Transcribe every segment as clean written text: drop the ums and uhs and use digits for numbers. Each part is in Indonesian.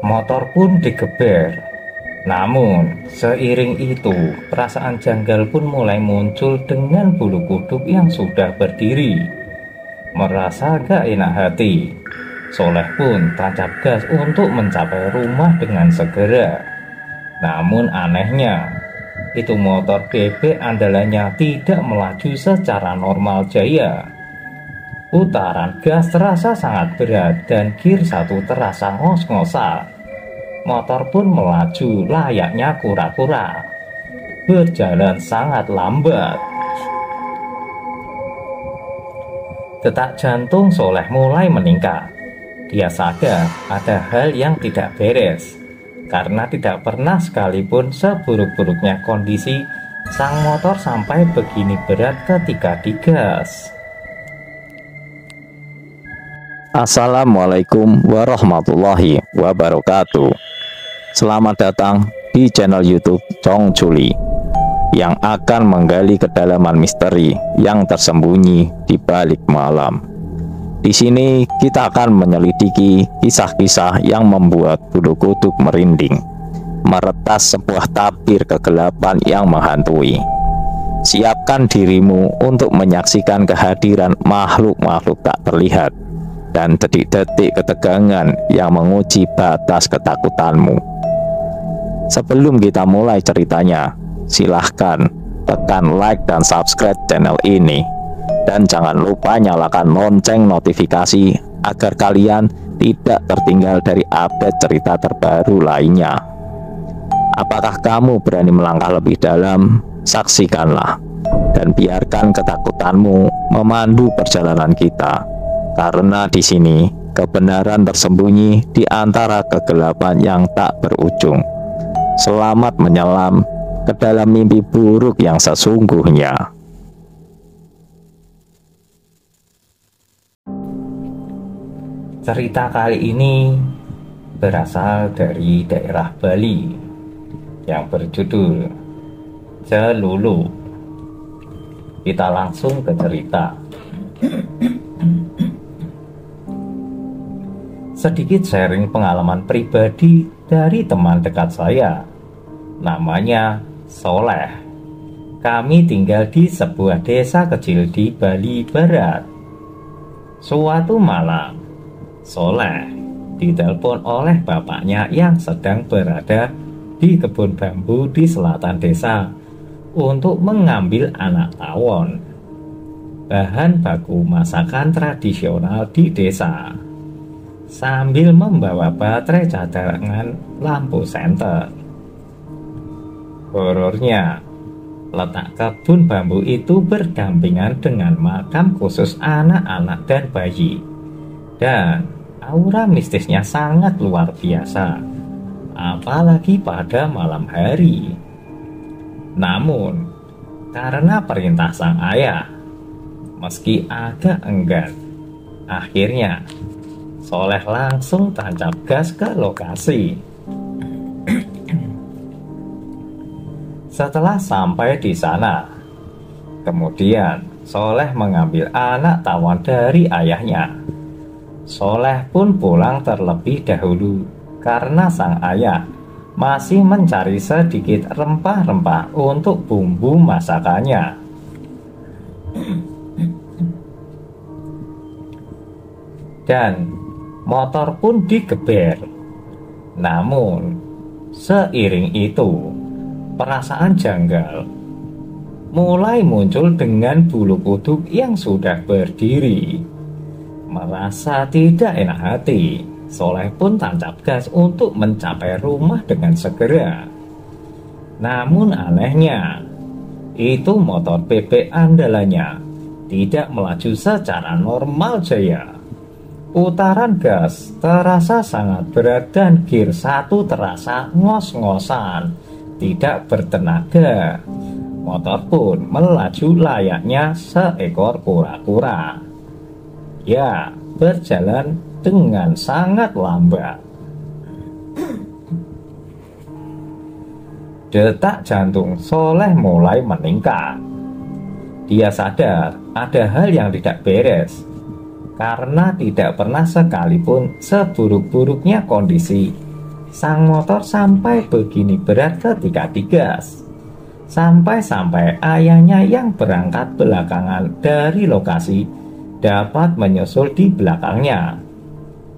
Motor pun digeber. Namun, seiring itu, perasaan janggal pun mulai muncul dengan bulu kuduk yang sudah berdiri. Merasa gak enak hati, Soleh pun tancap gas untuk mencapai rumah dengan segera. Namun anehnya, itu motor bebek andalannya tidak melaju secara normal jaya. Putaran gas terasa sangat berat dan gear satu terasa ngos-ngosan. Motor pun melaju layaknya kura-kura, berjalan sangat lambat. Detak jantung Soleh mulai meningkat. Dia sadar ada hal yang tidak beres, karena tidak pernah sekalipun seburuk-buruknya kondisi sang motor sampai begini berat ketika digas. Assalamualaikum warahmatullahi wabarakatuh. Selamat datang di channel YouTube Chong Chuli yang akan menggali kedalaman misteri yang tersembunyi di balik malam. Di sini kita akan menyelidiki kisah-kisah yang membuat bulu kuduk merinding, meretas sebuah tabir kegelapan yang menghantui. Siapkan dirimu untuk menyaksikan kehadiran makhluk-makhluk tak terlihat dan detik-detik ketegangan yang menguji batas ketakutanmu. Sebelum kita mulai ceritanya, silahkan tekan like dan subscribe channel ini. Dan jangan lupa nyalakan lonceng notifikasi agar kalian tidak tertinggal dari update cerita terbaru lainnya. Apakah kamu berani melangkah lebih dalam? Saksikanlah dan biarkan ketakutanmu memandu perjalanan kita. Karena di sini kebenaran tersembunyi di antara kegelapan yang tak berujung. Selamat menyelam ke dalam mimpi buruk yang sesungguhnya. Cerita kali ini berasal dari daerah Bali yang berjudul Celulu. Kita langsung ke cerita. Sedikit sharing pengalaman pribadi dari teman dekat saya. Namanya Soleh. Kami tinggal di sebuah desa kecil di Bali Barat. Suatu malam, Soleh ditelepon oleh bapaknya yang sedang berada di kebun bambu di selatan desa untuk mengambil anak tawon, bahan baku masakan tradisional di desa, sambil membawa baterai cadangan lampu senter. Horornya, letak kebun bambu itu berdampingan dengan makam khusus anak-anak dan bayi. Dan aura mistisnya sangat luar biasa, apalagi pada malam hari. Namun, karena perintah sang ayah, meski agak enggan, akhirnya Soleh langsung tancap gas ke lokasi. Setelah sampai di sana, kemudian Soleh mengambil anak tawon dari ayahnya. Soleh pun pulang terlebih dahulu karena sang ayah masih mencari sedikit rempah-rempah untuk bumbu masakannya. Dan motor pun digeber. Namun, seiring itu, perasaan janggal mulai muncul dengan bulu kuduk yang sudah berdiri. Merasa tidak enak hati, Soleh pun tancap gas untuk mencapai rumah dengan segera. Namun anehnya, itu motor bebek andalannya tidak melaju secara normal jaya. Putaran gas terasa sangat berat dan gear satu terasa ngos-ngosan, tidak bertenaga. Motor pun melaju layaknya seekor kura-kura. Ya, berjalan dengan sangat lambat. Detak jantung Soleh mulai meningkat. Dia sadar ada hal yang tidak beres, karena tidak pernah sekalipun seburuk-buruknya kondisi sang motor sampai begini berat ketika digas. Sampai-sampai ayahnya yang berangkat belakangan dari lokasi dapat menyusul di belakangnya.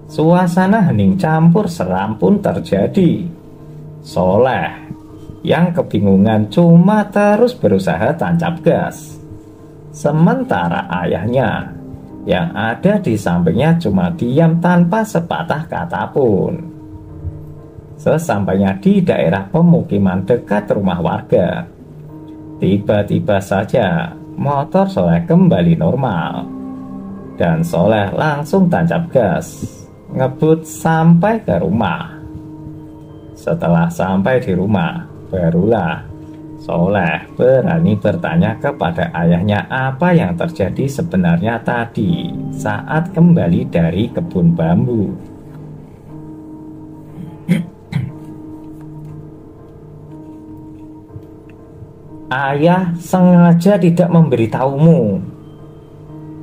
Suasana hening campur seram pun terjadi. Soleh yang kebingungan cuma terus berusaha tancap gas. Sementara ayahnya yang ada di sampingnya cuma diam tanpa sepatah kata pun. Sesampainya di daerah pemukiman dekat rumah warga, tiba-tiba saja motor Soleh kembali normal dan Soleh langsung tancap gas, ngebut sampai ke rumah. Setelah sampai di rumah, barulah Soleh berani bertanya kepada ayahnya apa yang terjadi sebenarnya tadi saat kembali dari kebun bambu. Ayah sengaja tidak memberitahumu.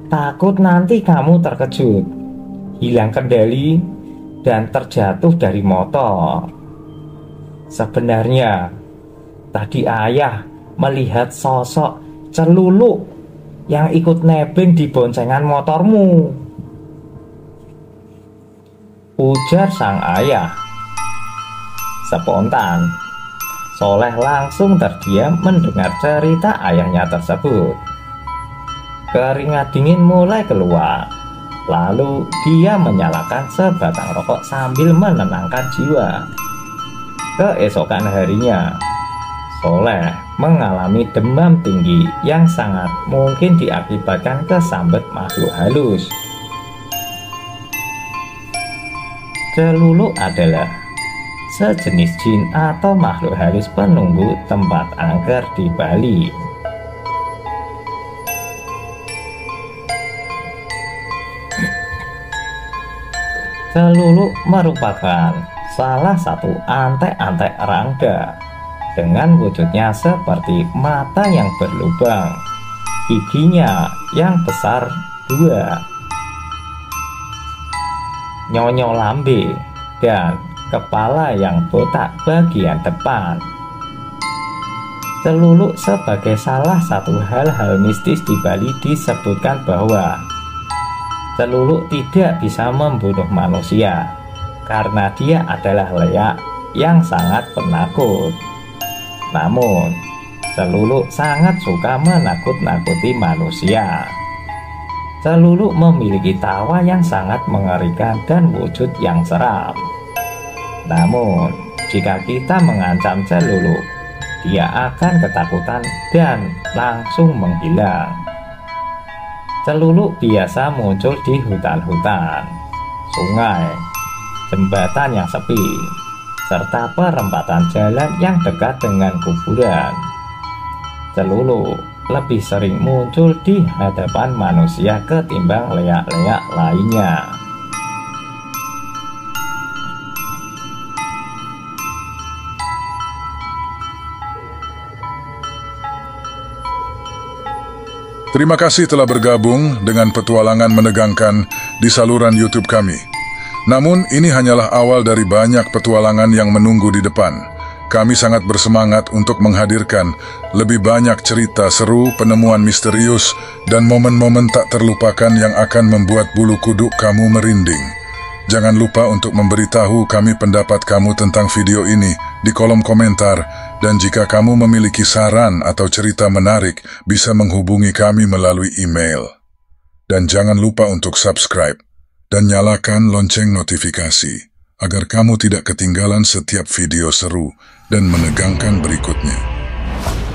Takut nanti kamu terkejut, hilang kendali, dan terjatuh dari motor. Sebenarnya tadi ayah melihat sosok celuluk yang ikut nebeng di boncengan motormu, ujar sang ayah. Spontan, Soleh langsung terdiam mendengar cerita ayahnya tersebut. Keringat dingin mulai keluar. Lalu dia menyalakan sebatang rokok sambil menenangkan jiwa. Keesokan harinya, Soleh mengalami demam tinggi yang sangat mungkin diakibatkan kesambet makhluk halus. Celuluk adalah sejenis jin atau makhluk halus penunggu tempat angker di Bali. Celuluk merupakan salah satu antek-antek rangga dengan wujudnya seperti mata yang berlubang, giginya yang besar 2, nyonyo lambe, dan kepala yang botak bagian depan. Celuluk sebagai salah satu hal-hal mistis di Bali disebutkan bahwa celuluk tidak bisa membunuh manusia karena dia adalah leak yang sangat penakut. Namun, celuluk sangat suka menakut-nakuti manusia. Celuluk memiliki tawa yang sangat mengerikan dan wujud yang seram. Namun, jika kita mengancam celuluk, dia akan ketakutan dan langsung menghilang. Celuluk biasa muncul di hutan-hutan, sungai, jembatan yang sepi, serta perempatan jalan yang dekat dengan kuburan. Celuluk lebih sering muncul di hadapan manusia ketimbang leak-leak lainnya. Terima kasih telah bergabung dengan petualangan menegangkan di saluran YouTube kami. Namun, ini hanyalah awal dari banyak petualangan yang menunggu di depan. Kami sangat bersemangat untuk menghadirkan lebih banyak cerita seru, penemuan misterius, dan momen-momen tak terlupakan yang akan membuat bulu kuduk kamu merinding. Jangan lupa untuk memberitahu kami pendapat kamu tentang video ini di kolom komentar, dan jika kamu memiliki saran atau cerita menarik, bisa menghubungi kami melalui email. Dan jangan lupa untuk subscribe dan nyalakan lonceng notifikasi, agar kamu tidak ketinggalan setiap video seru dan menegangkan berikutnya.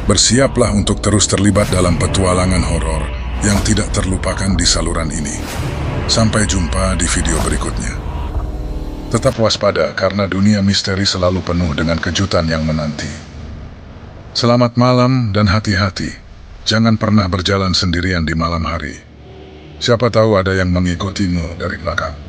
Bersiaplah untuk terus terlibat dalam petualangan horor yang tidak terlupakan di saluran ini. Sampai jumpa di video berikutnya. Tetap waspada karena dunia misteri selalu penuh dengan kejutan yang menanti. Selamat malam dan hati-hati. Jangan pernah berjalan sendirian di malam hari. Siapa tahu ada yang mengikutimu dari belakang.